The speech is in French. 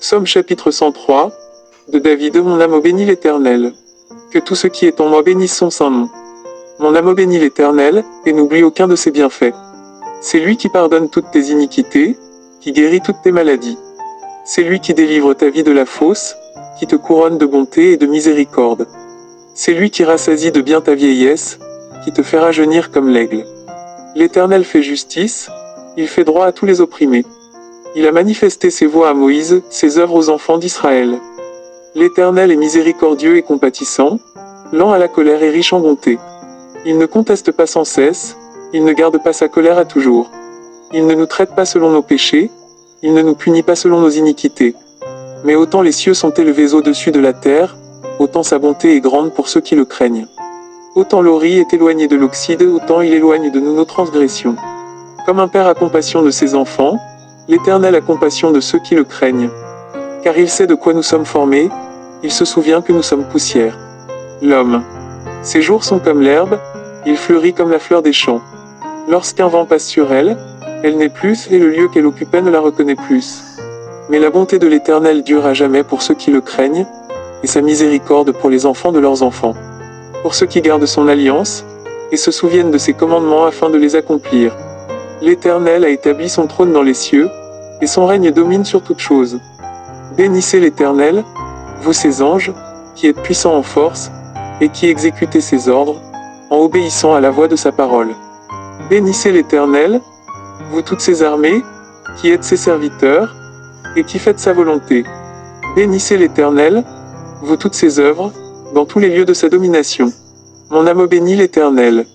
Psaume chapitre 103, de David. Mon âme bénit l'Éternel. Que tout ce qui est en moi bénisse son saint nom. Mon âme bénit l'Éternel, et n'oublie aucun de ses bienfaits. C'est lui qui pardonne toutes tes iniquités, qui guérit toutes tes maladies. C'est lui qui délivre ta vie de la fausse, qui te couronne de bonté et de miséricorde. C'est lui qui rassasie de bien ta vieillesse, qui te fait rajeunir comme l'aigle. L'Éternel fait justice, il fait droit à tous les opprimés. Il a manifesté ses voies à Moïse, ses œuvres aux enfants d'Israël. L'Éternel est miséricordieux et compatissant, lent à la colère et riche en bonté. Il ne conteste pas sans cesse, il ne garde pas sa colère à toujours. Il ne nous traite pas selon nos péchés, il ne nous punit pas selon nos iniquités. Mais autant les cieux sont élevés au-dessus de la terre, autant sa bonté est grande pour ceux qui le craignent. Autant l'Ori est éloigné de l'Oxide, autant il éloigne de nous nos transgressions. Comme un père a compassion de ses enfants, l'Éternel a compassion de ceux qui le craignent. Car il sait de quoi nous sommes formés, il se souvient que nous sommes poussière. L'homme. Ses jours sont comme l'herbe, il fleurit comme la fleur des champs. Lorsqu'un vent passe sur elle, elle n'est plus, et le lieu qu'elle occupait ne la reconnaît plus. Mais la bonté de l'Éternel dure à jamais pour ceux qui le craignent, et sa miséricorde pour les enfants de leurs enfants. Pour ceux qui gardent son alliance, et se souviennent de ses commandements afin de les accomplir. L'Éternel a établi son trône dans les cieux, et son règne domine sur toutes choses. Bénissez l'Éternel, vous ses anges, qui êtes puissants en force, et qui exécutez ses ordres, en obéissant à la voix de sa parole. Bénissez l'Éternel, vous toutes ses armées, qui êtes ses serviteurs, et qui faites sa volonté. Bénissez l'Éternel, vous toutes ses œuvres, dans tous les lieux de sa domination. Mon âme bénit l'Éternel.